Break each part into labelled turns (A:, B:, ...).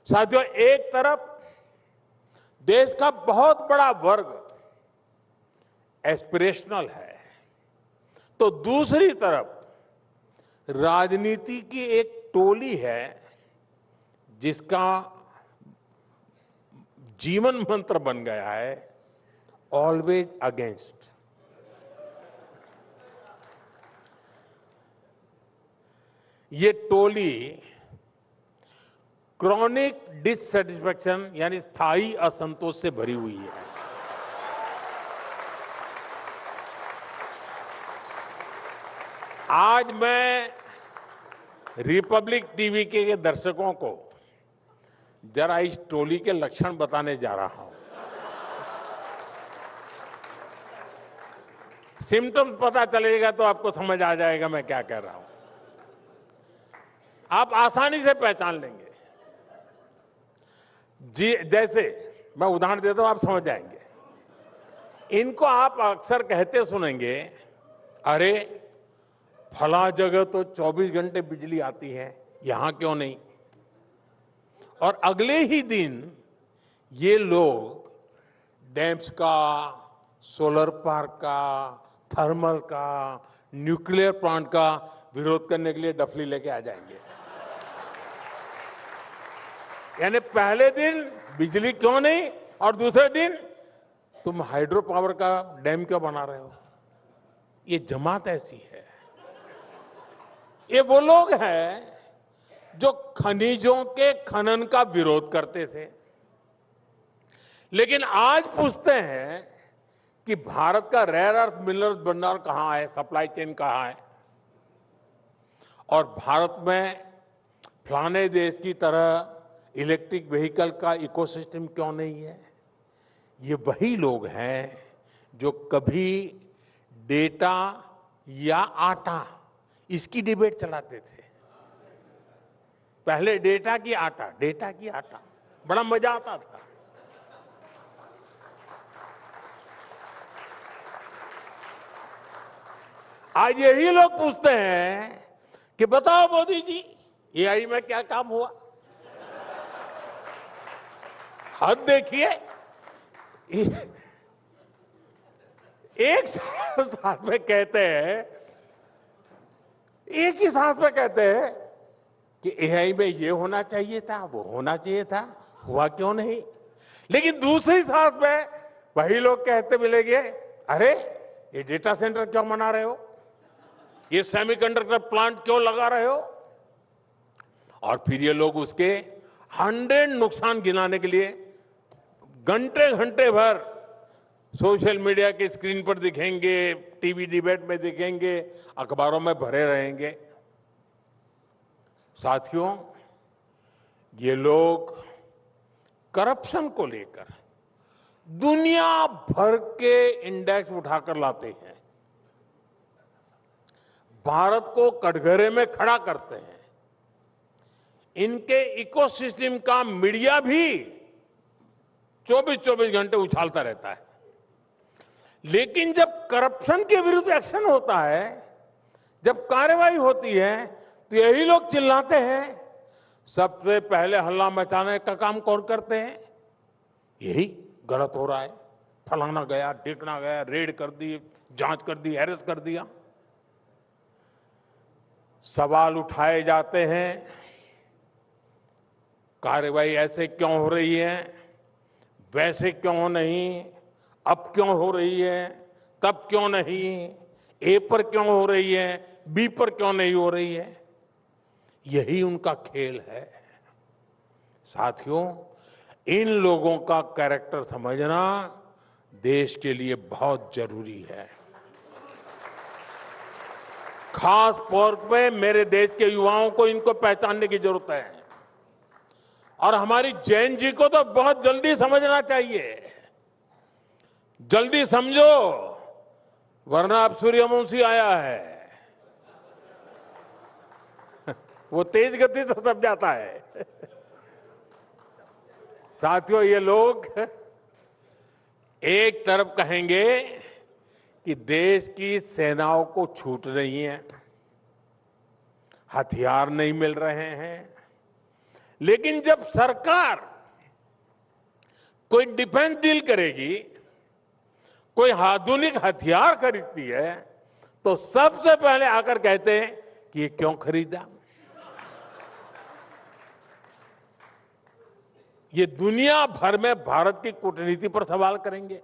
A: साथियों, एक तरफ देश का बहुत बड़ा वर्ग एस्पिरेशनल है, तो दूसरी तरफ राजनीति की एक टोली है जिसका जीवन मंत्र बन गया है ऑलवेज अगेंस्ट। ये टोली क्रॉनिक डिससेटिस्फैक्शन यानी स्थायी असंतोष से भरी हुई है। आज मैं रिपब्लिक टीवी के दर्शकों को जरा इस टोली के लक्षण बताने जा रहा हूं। सिम्टम्स पता चलेगा तो आपको समझ आ जाएगा मैं क्या कह रहा हूं। आप आसानी से पहचान लेंगे। जी, जैसे मैं उदाहरण देता हूं, आप समझ जाएंगे। इनको आप अक्सर कहते सुनेंगे, अरे फला जगह तो 24 घंटे बिजली आती है, यहां क्यों नहीं? और अगले ही दिन ये लोग डैम्स का, सोलर पार्क का, थर्मल का, न्यूक्लियर प्लांट का विरोध करने के लिए डफली लेके आ जाएंगे। यानी पहले दिन बिजली क्यों नहीं और दूसरे दिन तुम हाइड्रो पावर का डैम क्यों बना रहे हो? ये जमात ऐसी है। ये वो लोग हैं जो खनिजों के खनन का विरोध करते थे, लेकिन आज पूछते हैं कि भारत का रेयर अर्थ मिनरल्स भंडार कहां है, सप्लाई चेन कहां है, और भारत में फलाने देश की तरह इलेक्ट्रिक व्हीकल का इकोसिस्टम क्यों नहीं है? ये वही लोग हैं जो कभी डेटा या आटा इसकी डिबेट चलाते थे। पहले डेटा की आटा बड़ा मजा आता था। आज यही लोग पूछते हैं कि बताओ मोदी जी, एआई में क्या काम हुआ? हद देखिए, एक साथ में कहते हैं, एक ही साथ में कहते हैं कि एआई में ये होना चाहिए था, वो होना चाहिए था, हुआ क्यों नहीं? लेकिन दूसरी साथ में वही लोग कहते मिलेंगे, अरे ये डेटा सेंटर क्यों बना रहे हो, ये सेमीकंडक्टर प्लांट क्यों लगा रहे हो? और फिर ये लोग उसके 100 नुकसान गिनाने के लिए घंटे घंटे भर सोशल मीडिया की स्क्रीन पर दिखेंगे, टीवी डिबेट में दिखेंगे, अखबारों में भरे रहेंगे। साथियों, ये लोग करप्शन को लेकर दुनिया भर के इंडेक्स उठाकर लाते हैं, भारत को कटघरे में खड़ा करते हैं। इनके इकोसिस्टम का मीडिया भी 24-24 घंटे उछालता रहता है। लेकिन जब करप्शन के विरुद्ध एक्शन होता है, जब कार्रवाई होती है, तो यही लोग चिल्लाते हैं। सबसे पहले हल्ला मचाने का काम कौन करते हैं? यही गलत हो रहा है, फलाना गया, ढिकना गया, रेड कर दी, जांच कर दी, अरेस्ट कर दिया। सवाल उठाए जाते हैं, कार्रवाई ऐसे क्यों हो रही है, वैसे क्यों नहीं, अब क्यों हो रही है, तब क्यों नहीं, ए पर क्यों हो रही है, बी पर क्यों नहीं हो रही है? यही उनका खेल है। साथियों, इन लोगों का कैरेक्टर समझना देश के लिए बहुत जरूरी है। खास तौर पे मेरे देश के युवाओं को इनको पहचानने की जरूरत है, और हमारी जैन जी को तो बहुत जल्दी समझना चाहिए। जल्दी समझो, वरना अब सूर्यवंशी आया है, वो तेज गति से समझ जाता है। साथियों, ये लोग एक तरफ कहेंगे कि देश की सेनाओं को छूट नहीं है, हथियार नहीं मिल रहे हैं, लेकिन जब सरकार कोई डिफेंस डील करेगी, कोई आधुनिक हथियार खरीदती है, तो सबसे पहले आकर कहते हैं कि ये क्यों खरीदा। ये दुनिया भर में भारत की कूटनीति पर सवाल करेंगे।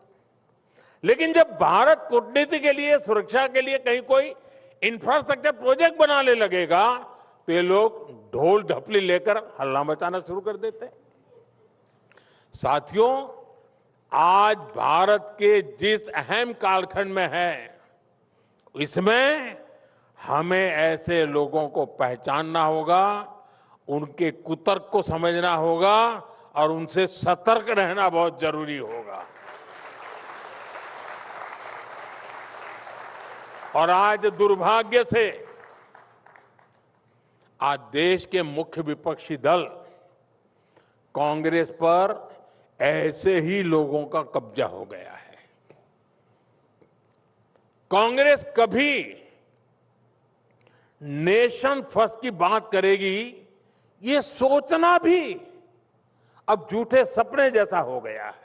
A: लेकिन जब भारत कूटनीति के लिए, सुरक्षा के लिए कहीं कोई इंफ्रास्ट्रक्चर प्रोजेक्ट बनाने लगेगा, तो ये लोग ढोल ढपली लेकर हल्ला मचाना शुरू कर देते हैं। साथियों, आज भारत के जिस अहम कालखंड में है, इसमें हमें ऐसे लोगों को पहचानना होगा, उनके कुतर्क को समझना होगा और उनसे सतर्क रहना बहुत जरूरी होगा। और आज दुर्भाग्य से आज देश के मुख्य विपक्षी दल कांग्रेस पर ऐसे ही लोगों का कब्जा हो गया है। कांग्रेस कभी नेशन फर्स्ट की बात करेगी, ये सोचना भी अब झूठे सपने जैसा हो गया है।